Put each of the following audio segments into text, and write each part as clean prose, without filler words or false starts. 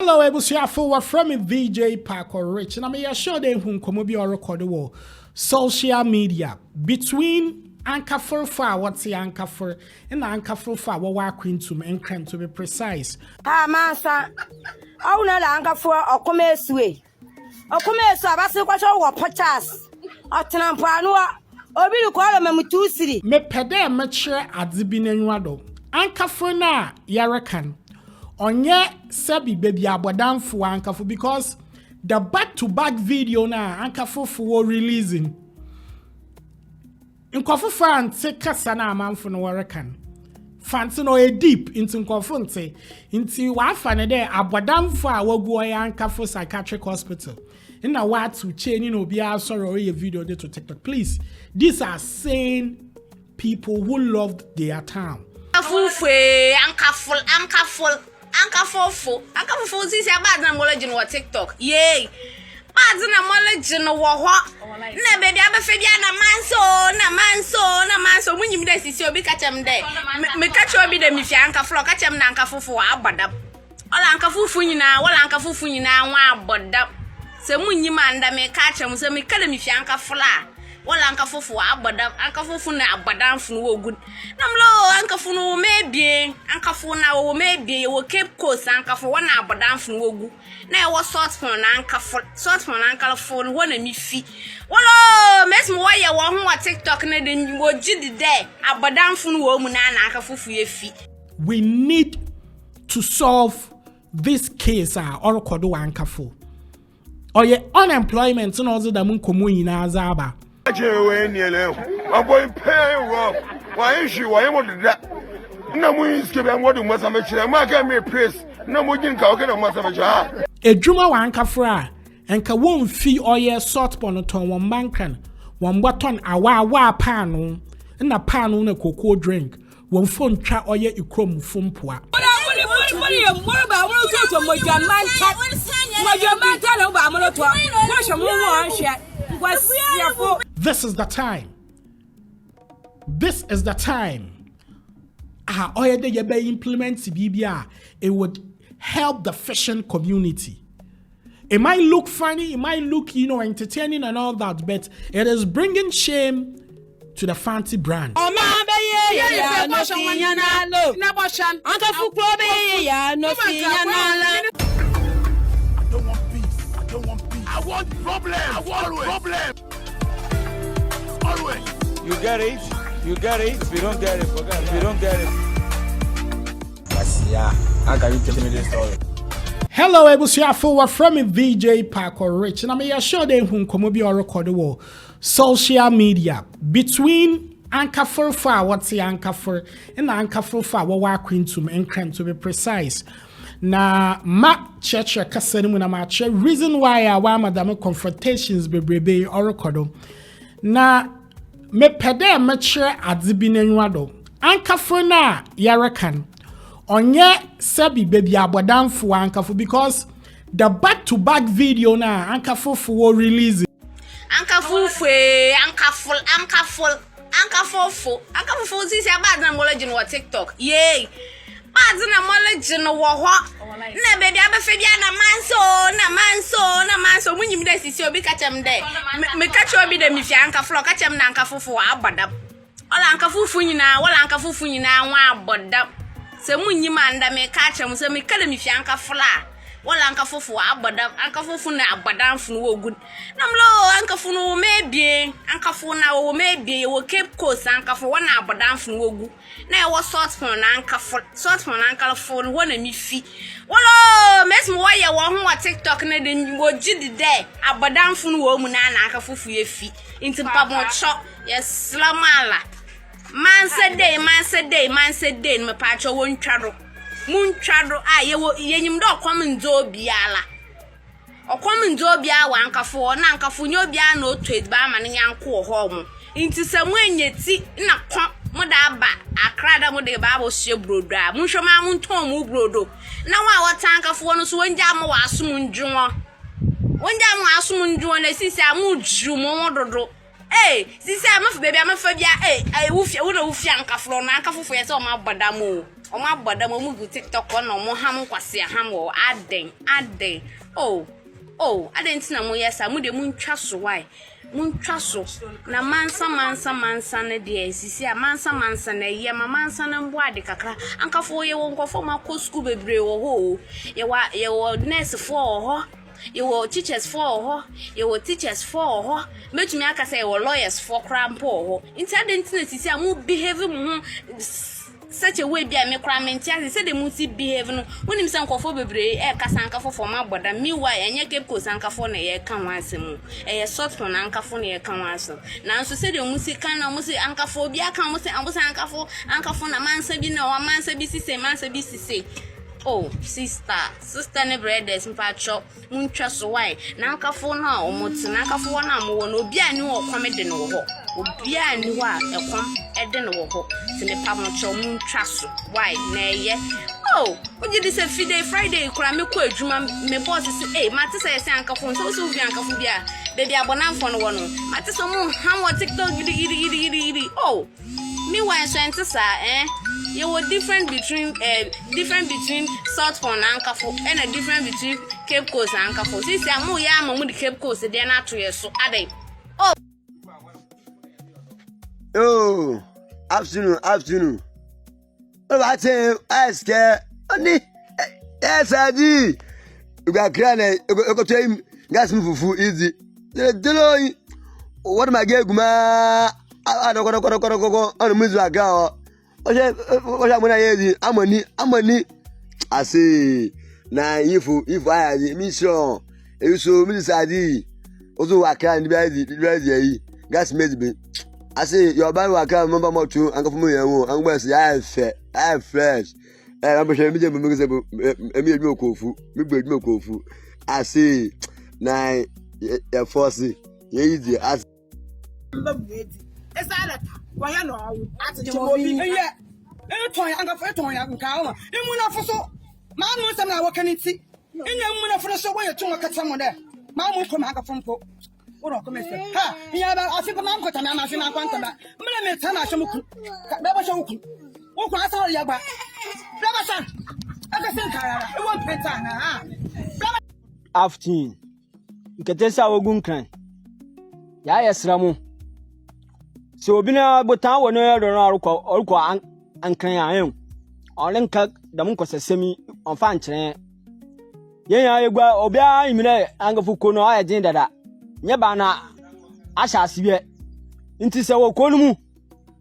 Hello, Ankaful. We're from VJ Park or Rich, and I'm sure they who come be or record the social media between Ankaful for what's the Ankaful and Ankaful for what we're going to make to be precise. Massa, I know the Ankaful or commerce way. Or commerce, I was what potas. Or Tanampanua, or be call them to city. Me pede mature at the Binenwado. Ankaful na Yarakan. Onye sabi baby abodam for Ankaful because the back-to-back video na Ankaful for releasing. Nkofo fan take kasa na amanfo no warakan. Fancy no e deep into nkofo nte. Inti wa fa ne de abodam for a wagu oya Ankaful psychiatric hospital. Na wa to change no be a sorry video dey to TikTok. Please, these are sane people who loved their town. Ankaful si bad na knowledge no TikTok. Yay. Bad na knowledge no wo ho. Na be dia be fe bia na manso munyim da sisi obi kachem de. Me kache obi de mi fi Ankaful kachem na Ankaful abodam. Ola Ankaful nyina, wala Ankaful nyina wa abodam. Se munyim anda me kachem se me kala mi fi Ankaful a. Wala Ankaful abodam, Ankaful na abodam fu no good. Namlo Ankaful no mebie, Ankaful na wo mebie wo Cape Coast Ankaful wana abodam fu no gu. Na wo sort pon na Ankaful no na mi fi. Wolo mes mo waye wo ho wa TikTok na de wo gidi de abodam fu no wo mu na Ankaful ye fi. We need to solve this case or kodo Ankaful. Or ye unemployment no zo da mun komo ina azaba. I'm going to pay rough. Why is she? Why am I that? No more is giving what you must have mentioned. I'm not going to praise. No more didn't go get a must have mentioned. A Juma Ankaful and ka won fee or ye sort ponoton one bankan, one button a wa panu, and a panu na cocoa drink, one phone chat or ye chrome from poor. This is the time. This is the time. Implement BBR. It would help the fashion community. It might look funny, it might look, entertaining and all that, but it is bringing shame to the fancy brand. I don't want peace. I want problem. Always. You get it. If you don't get it, forget it. If you don't get it. Yeah. How can you tell me this story? Hello, Ankaful. We're from VJ Park or Rich, and I'm sure they who come be or record the social media between Ankaful for what's the Ankaful and Ankaful for what we're going to make to be precise. Na ma church kasani mu na ma che reason why our madam confrontations bebrebe or record na me pede mature adibinenwado Ankaful na yarakan onye sabi baby abodam for Ankaful because the back-to-back video na Ankaful for release Ankaful si bad na knowledge no TikTok. Yay. Bad na knowledge no wo ho. Na be dia be fe bia na manso munyim da sisi obi kachem de. Me kache obi de mi fi Ankaful kachem na Ankaful abodam. Ola Ankaful nyina, wala Ankaful nyina wa abodam. Se munyim anda me kachem se me kala mi fi Ankaful a. Wala Ankaful abodam, Ankaful na abodam fu no good. Namlo Ankaful no mebie, Ankaful na wo mebie wo Cape Coast Ankaful wana abodam fu no gu. Na wo sort pon na Ankaful no na mi fi. Wolo mes mo waye wo ho wa TikTok na de wo gidi de abodam fu no wo mu na Ankaful ye fi. Inti pabon cho yes slamala. Man said day me pacho won twado. Muntwado yenyim do okwamnzo biala okwamnzo bia wa Ankaful na Ankaful nyo bia na otued ba ma ne yanko ho mo nti se mu anyeti na kwa mo da ba akrada mo de ba bo hye brodo a munhwema munton mu brodo na wa wota Ankaful no so wonja mo wa asum ndwon na sisi amu dru mo dodo sisi amafu baby amafa bia wo na wo fi Ankaful na Ankaful yesa o ma bodam o Oma boda mo mu TikTok on no mo ham kwase ham wo aden. Oh, aden tina mo yesa mo de mu ntwa so why? Muntwa so na mansa na de sisi a mansa na ye mansa na mbo ade kakra ankafo ye wo nkofo makọ school bebre wo ho ye wo nurse for ho ye wo teachers for ho ye wo teachers for ho metumi aka say wo lawyers for crampo ho inti ade ntina sisi a mu behave mu such a way be a me cramenti as say the musi behave no wonim say nkofo bebre kasa ankafo for ma boda miwa enye keep ko ankafo na ye kan wansem e sort for na ankafo na ye kan wanso na nso say the musi kan na musi ankafo bi aka musi ankafo na mansa bi na wa mansa bi sise oh sister ne brothers mpacho muntwa so why na ankafo na omotu na ankafo na mo no obi ani wo komede no ho obi ani ho a ekom ede no ho tene pamocho muntwa so why na ye oh oje this Friday kura me ko adwuma me boss say mate say ankafo so bi ankafo bia baby abonamfo no wo no mate so mu ham wo TikTok gidi oh me why so entisa you were different between South Pond and Ankaful and a different between Cape Coast and Ankaful. Since I'm more young, I'm with the Cape Coast, they're not 2 years. So are they? Oh, afternoon. Oh, I say, I scare. Yes, I do. You got granite, you got him, gas me for easy. What am I getting? I don't go on the music girl. Oja mona yezi amani I say na if I mission e so mi sadi ozo waka ni bi yi gas me I say your band waka member mo tu ankafo mo yanwo angba say I fresh am be mi je me say mi edwuma kofu mi gbe edwuma kofu I say na e force ye easy as why no ati jobi eh ton Ankaful ton ya nka o imu na fo so ma mu sam na wakaniti enya mu na fo so wo ye ton kata mo de ma mu ko Ankaful mpo wo ro ko me se ha ya ba afi ko ma nkota na fi na kwanta ba mele me ta na hwe muku da ba hwe muku wo ko asa ya gba da ba san aka sen kara e won peta na ha aftin nketesa wogun kan ya yesramu so bina botan wono yoro orukọ ankan ayen olenka da mun kwasasemi onfa nkyere yenya egwa obia imire Ankaful ko no ayedin dada nye ba na asha asibe nti se wo ko numu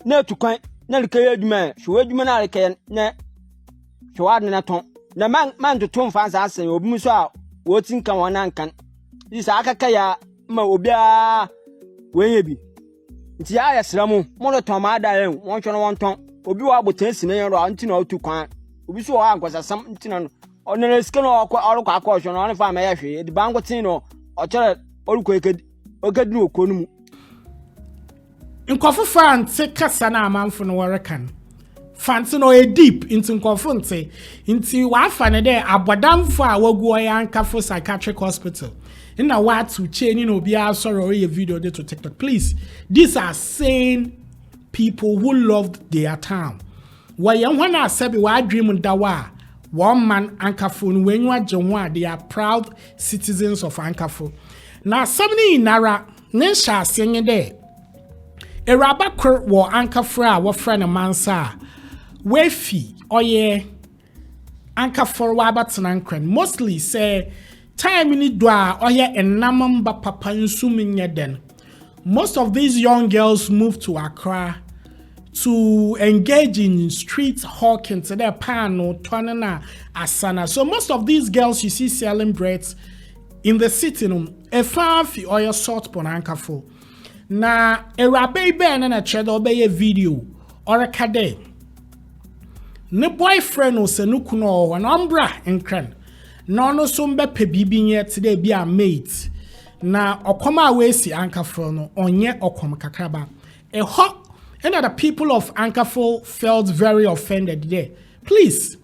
na tukwan na lekaye adwuma hwe adwuma na lekaye na hwe na ton na man to ton fa asen obi mu so a wo tinka wona nkan isa akaka ya ma obia wenye bi nti ya yesramu mo no ton ma da yen won hwe no won ton obi wa botan sine yen ro anti na otu kwan obi so wa ankosasam nti na onere ske no orukọ akọ no ne fa ma ye hwe di bango tin no o chere orukọ okedi okonu mu nkofo fante kasa na amanfo no worekan fante no e deep into nkofo nti wa fa ne de abodamfo a wagu oya Ankaful psychiatric hospital na what to change no be sorry a video to TikTok. Please, these are sane people who loved their town. Why when I said we dream dawa one man Ankaful when you are Jonwa, they are proud citizens of Ankaful. Now somebody in Nara Nesha singing there. A rabba war Ankaful what friend of Mansa Wefi oye Ankaful Wabat mostly say time ni dwa oye enamamba papa nsuminye den. Most of these young girls moved to Accra to engage in street hawking to their pano, tonana, asana. So most of these girls you see selling breads in the sitting room, a fafi or your salt pon Ankaful. Na a rabe ben and a cheddar obey a video or a kade. Ne boyfriend or senukuno an umbra and cran. No sombe pe bibi nye today be a mate. Na okoma we si Ankaful no onye okom kakraba. A hot and the people of Ankaful felt very offended there. Please,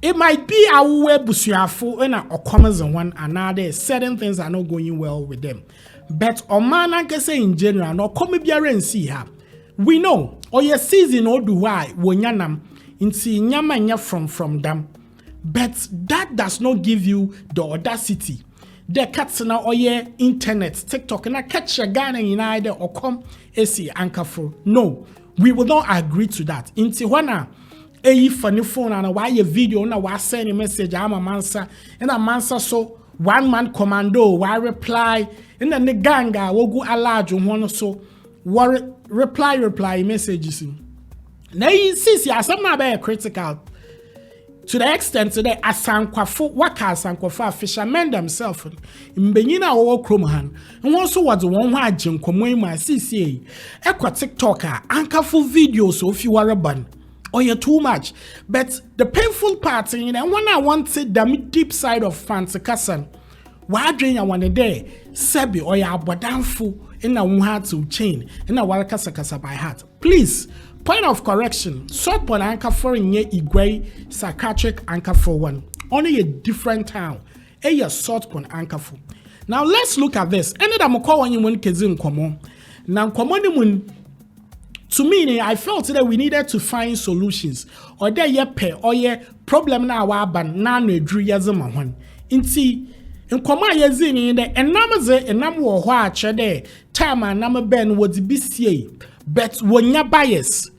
it might be our way busuafo and okomas and one another. Certain things are not going well with them. But Oman Ankasa in general, no come be and see her. We know or your season or do why when yanam Inti nyama nya from them. But that does not give you the audacity. The cats na oye internet, TikTok, and I catch a gun in either or come AC Ankaful. No, we will not agree to that. In Tijuana, funny phone and why a video na wa send a message, I'm a mansa, and a mansa so 1 man commando, why reply, and then the ganga will go a large one so reply messages. Now you see, some are critical. To the extent that Asankwafo waka Asankwafo fishermen themselves mbenyina wo kromhan and also was one wa agye nkomo ma CCA ekwa TikToker Ankaful videos of you are ban or you're too much. But the painful part and when I wanted the deep side of fancy kasan why drain I want there sebi or ya abodanfo in a heart to chain in a walakasa by heart. Please. Point of correction, South Point Ankaful in Igwe psychiatric Ankaful one. Only a different town. A South Point Ankaful. Now let's look at this. Any that I'm calling you when Kazim Komo. Now Komo to me, I felt that we needed to find solutions. Or there ye pay or ye problem na waban na no dru yazama one. Inti in Koma yazini in the enamaze enamwo hwa chede time and number ben was BCA. But when you're biased,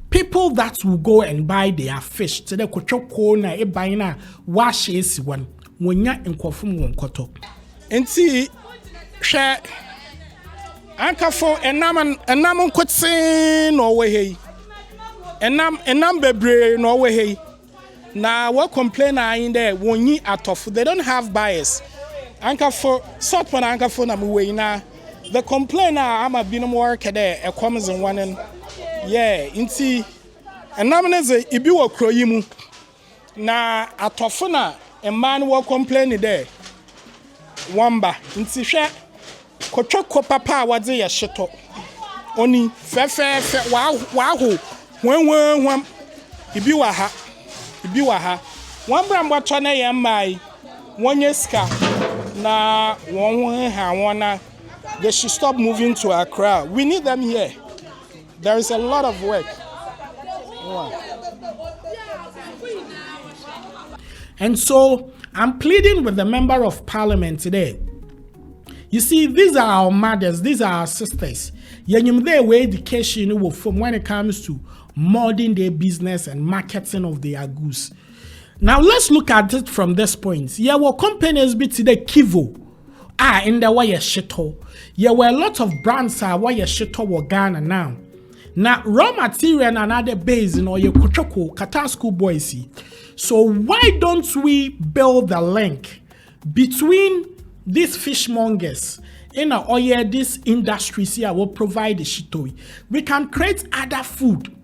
people that will go and buy their fish to the kochoko na e buy na wash is one when you're in Kofum won koto. And see, share Ankaful and Naman Kotsin no way. And Nam Bebre no way. Now what complain are in there when you are tough? They don't have bias. Ankaful, sort for Ankaful na muwe na. The complainer I'm a bit more there a comes in one and yeah inti and namaneze ibiwa kroyimu na atofuna a man will complain there wamba inti she kochoko papa wadze ya shito oni fe waho when ibiwa ha wambra mbwato na ye mai wonyeska na won ha wona. They should stop moving to Accra. We need them here. There is a lot of work. And so I'm pleading with the member of parliament today. You see, these are our mothers, these are our sisters. Yenyumde way education will from when it comes to modern day business and marketing of their goods. Now let's look at it from this point. Yeah, well, companies be today Kivo. In the way shito. Yeah, were a lot of brands are why shito were Ghana now. Now raw material and other base in or your Kochoko, Qatar school boys. So why don't we build the link between these fishmongers in this industries here will provide the shito. We can create other food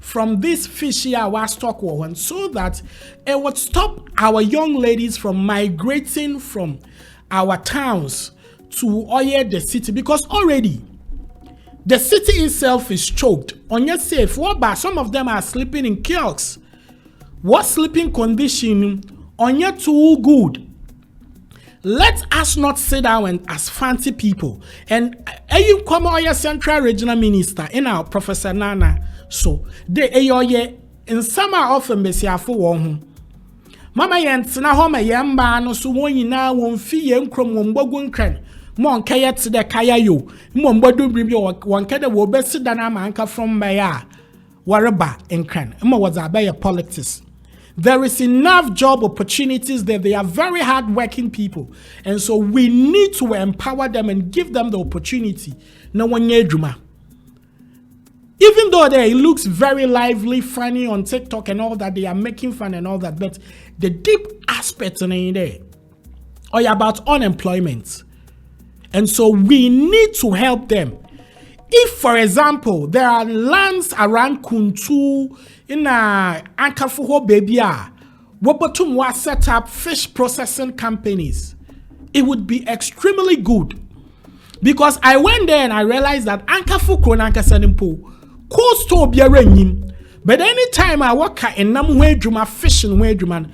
from this fish here our stock one so that it would stop our young ladies from migrating from our towns to the city, because already the city itself is choked. On your safe, but some of them are sleeping in kiosks. What sleeping condition on your too good? Let us not sit down as fancy people. And you come on your central regional minister in our Professor Nana. So they in summer often be for Mama yentina homa yemba no so won nyina won fi yem krom won bogun kran mon kaya to the kaya yo mon bodu bribi won kada wo besi da na manka from baya wareba in kran mo was abaya politics. There is enough job opportunities there. They are very hard-working people, and so we need to empower them and give them the opportunity. No one yeduma. Even though it looks very lively, funny on TikTok and all that, they are making fun and all that, but the deep aspects in there are about unemployment. And so we need to help them. If, for example, there are lands around Kuntu, in Ankaful baby, Wobotum was set up fish processing companies, it would be extremely good. Because I went there and I realized that Ankaful Kronanka Sanimpo, coast to be a renim. But anytime I work in Namwedruma fishing Wedruman,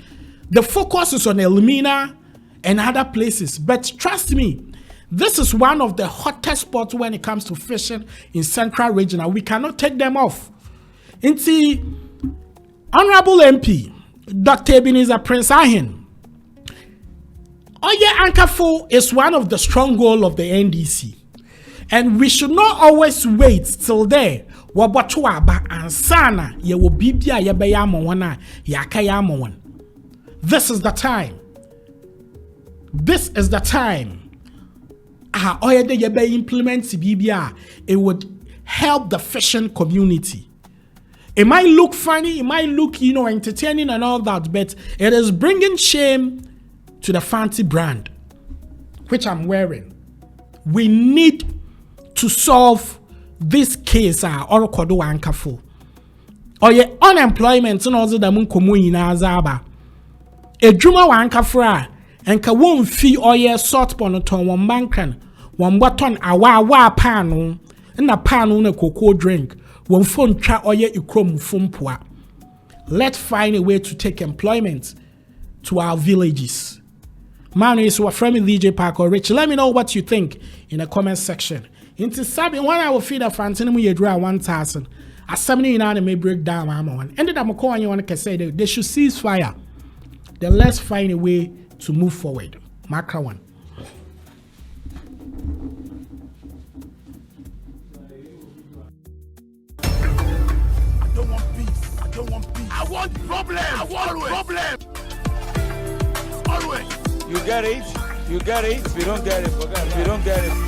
the focus is on Elmina and other places. But trust me, this is one of the hottest spots when it comes to fishing in Central Region. We cannot take them off. Honorable MP, Dr. Ebenezer Prince Ahin. Ankaful is one of the stronghold of the NDC. And we should not always wait till there. Wabatuaba and Sana, ye will be yabayama yakayama one. This is the time. This is the time. Implement BBR. It would help the fishing community. It might look funny, it might look, entertaining and all that, but it is bringing shame to the fancy brand, which I'm wearing. We need to solve this case, or kodo Ankaful. Or ye unemployment, and also the munkomu in Azaba. A Juma Ankafra, and ka won't fee or ye sort ponoton one bankan, one button awa panu, and a panu a cocoa drink, one phone tra or ye ikrom fumpua. Let's find a way to take employment to our villages. Man is what from DJ Park or Rich. Let me know what you think in the comment section. Into Sabi, when I will feed a fountain, we draw 1,000. At 79, may break down. I'm on. Ended up calling you on to say they should cease fire. Then let's find a way to move forward. Macra one. I don't want peace. I don't want peace. I want problem. I want problem. Always. You get it? You get it? If you don't get it, forget it. If you don't get it.